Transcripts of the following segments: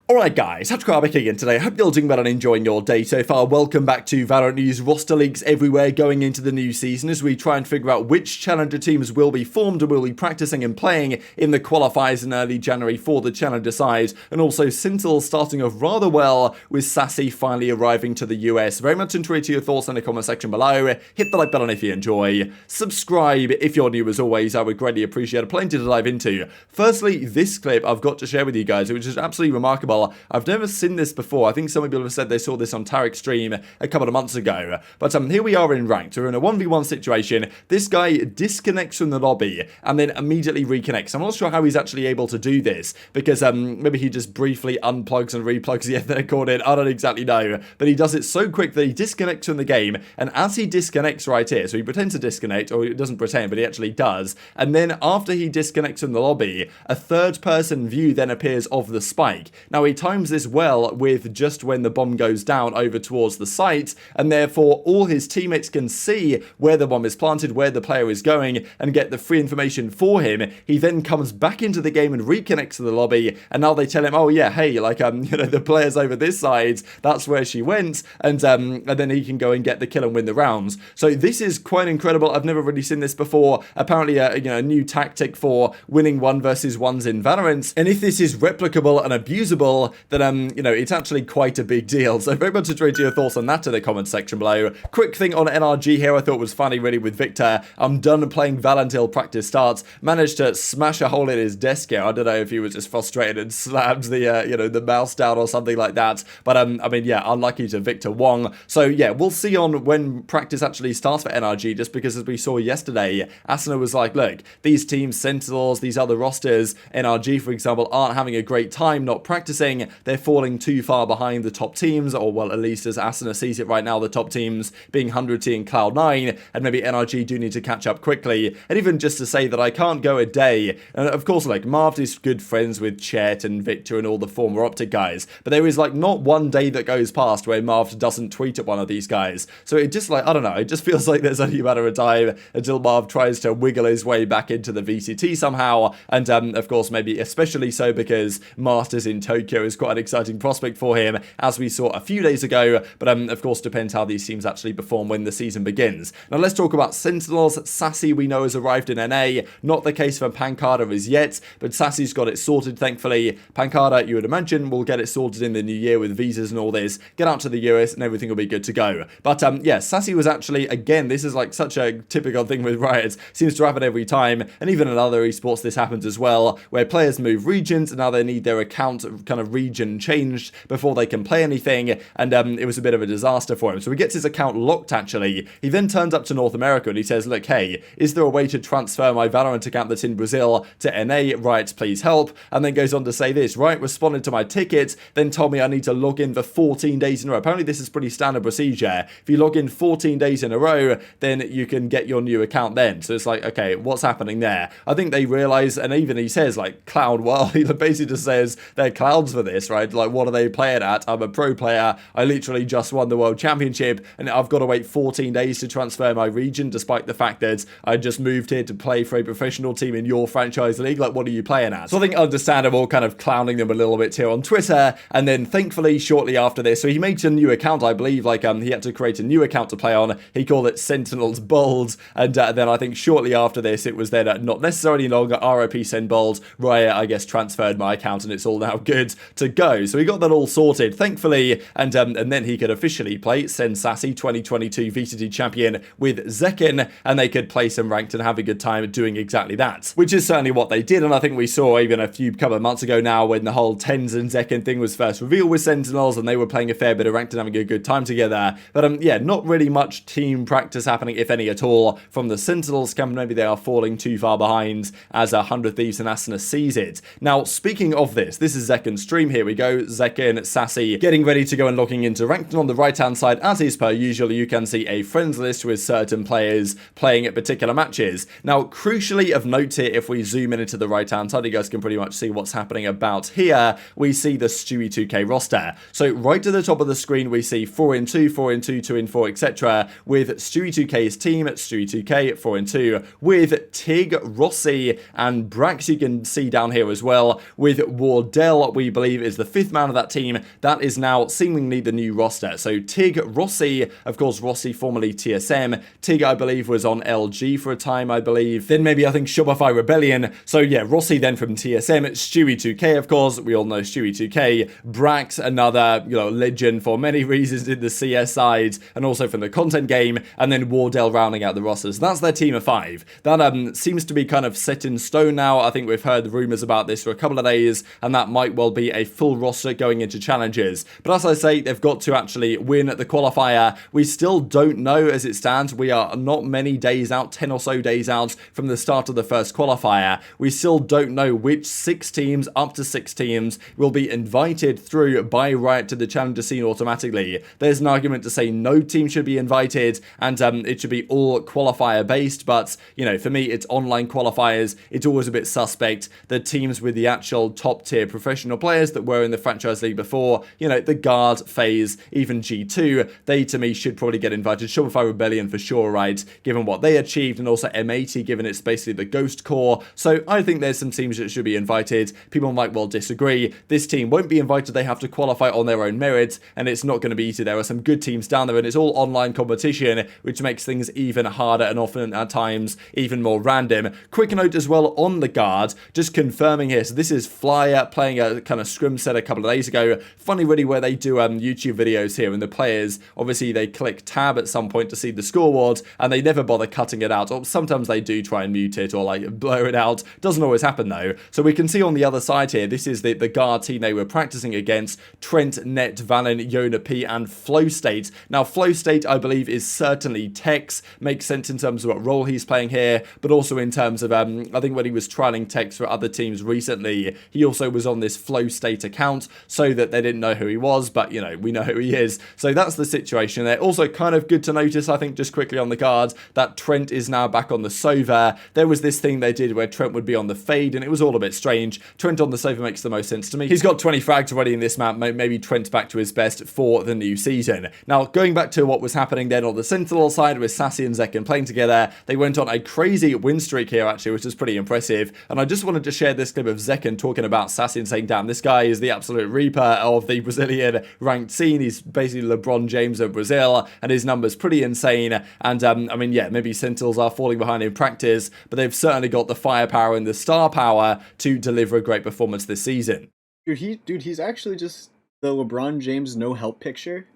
Alright guys, TacticalRab back again today. I hope you're all doing well and enjoying your day so far. Welcome back to VALORANT news, roster leaks everywhere going into the new season as we try and figure out which challenger teams will be formed and will be practicing and playing in the qualifiers in early January for the challenger side. And also Sentinels starting off rather well with Sacy finally arriving to the US. Very much intrigued to your thoughts in the comment section below. Hit the like button if you enjoy. Subscribe if you're new as always. I would greatly appreciate it. Plenty to dive into. Firstly, this clip I've got to share with you guys, which is absolutely remarkable. I've never seen this before. I think some people have said they saw this on Tarek's stream a couple of months ago. But here we are in ranked. We're in a 1v1 situation. This guy disconnects from the lobby and then immediately reconnects. I'm not sure how he's actually able to do this because maybe he just briefly unplugs and replugs the Ethernet cord in. I don't exactly know. But he does it so quick that he disconnects from the game. And as he disconnects right here, so he pretends to disconnect, or he doesn't pretend, but he actually does. And then after he disconnects from the lobby, a third person view then appears of the spike. Now he times this well with just when the bomb goes down over towards the site, and therefore all his teammates can see where the bomb is planted, where the player is going, and get the free information for him. He then comes back into the game and reconnects to the lobby, and now they tell him, oh yeah, hey, like the player's over this side, that's where she went, and then he can go and get the kill and win the rounds. So this is quite incredible. I've never really seen this before. Apparently a new tactic for winning 1 versus 1s in Valorant, and if this is replicable and abusable, then it's actually quite a big deal. So very much enjoyed your thoughts on that in the comment section below. Quick thing on NRG here I thought was funny really with Victor. I'm done playing Val until practice starts. Managed to smash a hole in his desk here. I don't know if he was just frustrated and slammed the the mouse down or something like that. But I mean, yeah, unlucky to Victor Wong. So yeah, we'll see on when practice actually starts for NRG, just because as we saw yesterday, Asuna was like, look, these teams, Sentinels, these other rosters, NRG for example, aren't having a great time not practicing. They're falling too far behind the top teams, or well, at least as Asuna sees it right now, the top teams being 100T and Cloud9, and maybe NRG do need to catch up quickly. And even just to say that I can't go a day, and of course, like, Marv is good friends with Chet and Victor and all the former OpTic guys, but there is like not one day that goes past where Marv doesn't tweet at one of these guys. So it just like, I don't know, it just feels like there's only a matter of time until Marv tries to wiggle his way back into the VCT somehow, and of course, maybe especially so because Masters in Tokyo is quite an exciting prospect for him, as we saw a few days ago, but of course depends how these teams actually perform when the season begins. Now let's talk about Sentinels. Sacy we know has arrived in NA, not the case for Pancada as yet, but Sacy's got it sorted thankfully. Pancada, you would imagine, will get it sorted in the new year with visas and all this, get out to the US and everything will be good to go. But yeah, Sacy was actually, again, this is like such a typical thing with Riot, seems to happen every time, and even in other esports this happens as well, where players move regions and now they need their account kind of region changed before they can play anything, and it was a bit of a disaster for him. So he gets his account locked actually. He then turns up to North America and he says, look, hey, is there a way to transfer my Valorant account that's in Brazil to NA? Riot, please help. And then goes on to say this, Riot responded to my ticket, then told me I need to log in for 14 days in a row. Apparently this is pretty standard procedure. If you log in 14 days in a row, then you can get your new account then. So it's like, okay, what's happening there? I think they realize, and even he says like Cloud, well, he basically just says they're clouds for this, right? Like, what are they playing at? I'm a pro player. I literally just won the World Championship and I've got to wait 14 days to transfer my region, despite the fact that I just moved here to play for a professional team in your franchise league. Like, what are you playing at? So I think understandable, kind of clowning them a little bit here on Twitter. And then thankfully, shortly after this, so he makes a new account, I believe, like he had to create a new account to play on. He called it Sentinels Bold. And then I think shortly after this, it was then not necessarily longer RIP Send Bold. Riot, I guess, transferred my account and it's all now good to go. So he got that all sorted, thankfully, and then he could officially play TenZ Sacy 2022 VCT champion with zyppan, and they could play some ranked and have a good time doing exactly that, which is certainly what they did. And I think we saw even a couple of months ago now when the whole TenZ and zyppan thing was first revealed with Sentinels, and they were playing a fair bit of ranked and having a good time together. But yeah, not really much team practice happening, if any at all, from the Sentinels camp. Maybe they are falling too far behind as 100 Thieves and Asuna sees it. Now, speaking of this is zyppan's stream. Here we go. zyppan, Sacy, getting ready to go and logging into ranked. And on the right-hand side, as is per usual, you can see a friends list with certain players playing at particular matches. Now, crucially of note here, if we zoom in into the right-hand side, you guys can pretty much see what's happening about here. We see the Stewie2k roster. So right to the top of the screen, we see 4-2, 4-2, 2-4, etc. with Stewie2k's team, Stewie2k at 4-2, with Tig, Rossi, and Brax, you can see down here as well, with Wardell, we believe, is the 5th man of that team. That is now seemingly the new roster. So Tig, Rossi, of course, Rossi formerly TSM. Tig, I believe, was on LG for a time, I believe. Then maybe, I think, Shopify Rebellion. So yeah, Rossi then from TSM. Stewie2k, of course. We all know Stewie2k. Brax, another, legend for many reasons in the CS side and also from the content game. And then Wardell rounding out the roster. So that's their team of 5. That seems to be kind of set in stone now. I think we've heard rumors about this for a couple of days, and that might well be a full roster going into challenges. But as I say, they've got to actually win the qualifier. We still don't know as it stands. We are not many days out, 10 or so days out from the start of the first qualifier. We still don't know which 6 teams, up to 6 teams, will be invited through by Riot to the challenger scene automatically. There's an argument to say no team should be invited, and it should be all qualifier based, but, for me, it's online qualifiers. It's always a bit suspect. The teams with the actual top tier professional players that were in the franchise league before, the guard phase, even G2, they to me should probably get invited. Shopify Rebellion for sure, right, given what they achieved, and also M80 given it's basically the ghost core. So I think there's some teams that should be invited. People might well disagree. This team won't be invited. They have to qualify on their own merit, and it's not going to be easy. There are some good teams down there, and it's all online competition, which makes things even harder and often at times even more random. Quick note as well on the guard, just confirming here. So this is Flyer playing a kind of scrim set a couple of days ago. Funny really where they do YouTube videos here, and the players, obviously they click tab at some point to see the scoreboard, and they never bother cutting it out, or sometimes they do try and mute it or like blur it out. Doesn't always happen though. So we can see on the other side here, this is the guard team they were practicing against: Trent, Net, Valen, Yona P, and Flow State. Now Flow State, I believe, is certainly Tex. Makes sense in terms of what role he's playing here, but also in terms of, I think when he was trialing Tex for other teams recently, he also was on this Flow State account, so that they didn't know who he was, but, we know who he is. So that's the situation there. Also kind of good to notice, I think, just quickly on the guard, that Trent is now back on the Sova. There was this thing they did where Trent would be on the Fade, and it was all a bit strange. Trent on the Sova makes the most sense to me. He's got 20 frags already in this map. Maybe Trent back to his best for the new season. Now, going back to what was happening then on the Sentinel side with Sacy and Zekken playing together, they went on a crazy win streak here, actually, which is pretty impressive. And I just wanted to share this clip of Zekken talking about Sacy and saying, damn, this guy is the absolute reaper of the Brazilian ranked scene. He's basically LeBron James of Brazil, and his number's pretty insane. And, I mean, yeah, maybe Sentinels are falling behind in practice, but they've certainly got the firepower and the star power to deliver a great performance this season. Dude, he's actually just the LeBron James no-help picture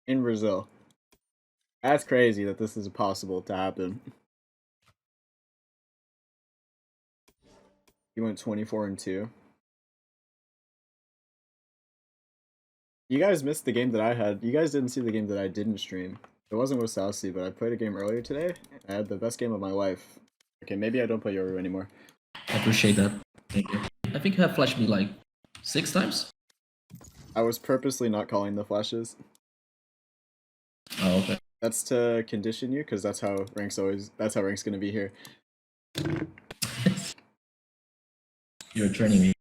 in Brazil. That's crazy that this is possible to happen. He went 24-2. You guys missed the game that I had. You guys didn't see the game that I didn't stream. It wasn't with Sacy, but I played a game earlier today. I had the best game of my life. Okay, maybe I don't play Yoru anymore. I appreciate that. Thank you. I think you have flashed me like 6 times. I was purposely not calling the flashes. Oh, okay. That's to condition you, because that's how rank's gonna be here. You're training me.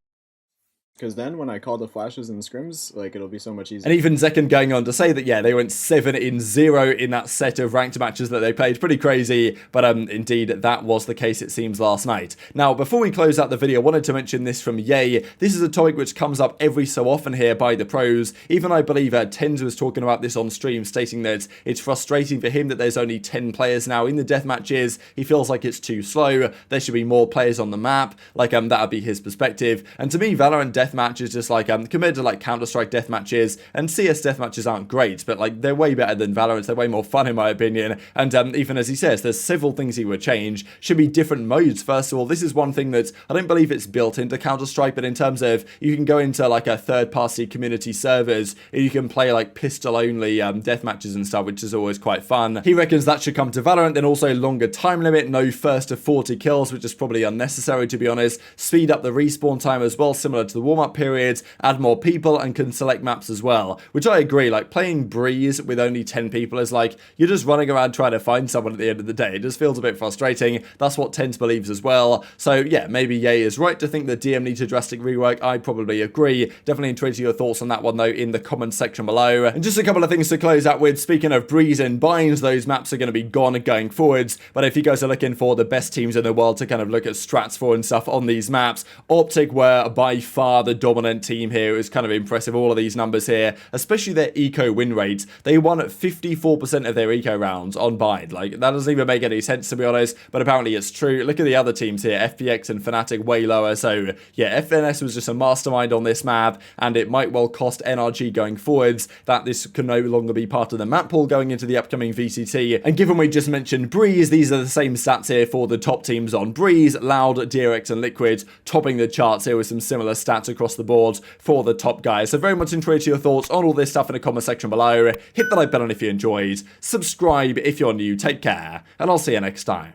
Because then when I call the flashes and scrims, like, it'll be so much easier. And even Zekken going on to say that, yeah, they went 7-0 in that set of ranked matches that they played. Pretty crazy, but indeed, that was the case, it seems, last night. Now, before we close out the video, I wanted to mention this from Ye. This is a topic which comes up every so often here by the pros. Even I believe TenZ was talking about this on stream, stating that it's frustrating for him that there's only 10 players now in the deathmatches. He feels like it's too slow. There should be more players on the map. Like, that would be his perspective. And to me, Valorant deathmatch is just like, compared to like Counter-Strike deathmatches, and CS deathmatches aren't great, but like they're way better than Valorant. They're way more fun in my opinion. And even as he says, there's several things he would change. Should be different modes. First of all, this is one thing that I don't believe it's built into Counter-Strike, but in terms of you can go into like a third-party community servers and you can play like pistol-only deathmatches and stuff, which is always quite fun. He reckons that should come to Valorant. Then also longer time limit, no first to 40 kills, which is probably unnecessary to be honest. Speed up the respawn time as well, similar to the warm-up periods, add more people, and can select maps as well, which I agree. Like playing Breeze with only 10 people is like you're just running around trying to find someone at the end of the day. It just feels a bit frustrating. That's what TenZ believes as well. So yeah, maybe Ye is right to think that DM needs a drastic rework. I probably agree. Definitely intrigued to your thoughts on that one though in the comments section below. And just a couple of things to close out with. Speaking of Breeze and binds, those maps are going to be gone going forwards, but if you guys are looking for the best teams in the world to kind of look at strats for and stuff on these maps, OpTic were by far are the dominant team here. It was kind of impressive, all of these numbers here, especially their eco win rates. They won 54% of their eco rounds on bind. Like, that doesn't even make any sense, to be honest, but apparently it's true. Look at the other teams here, FPX and Fnatic way lower. So yeah, FNS was just a mastermind on this map, and it might well cost NRG going forwards that this can no longer be part of the map pool going into the upcoming VCT. And given we just mentioned Breeze, these are the same stats here for the top teams on Breeze, Loud, DRX and Liquid, topping the charts here with some similar stats across the board for the top guys. So very much interested your thoughts on all this stuff in the comment section below. Hit the like button if you enjoyed, subscribe if you're new, take care, and I'll see you next time.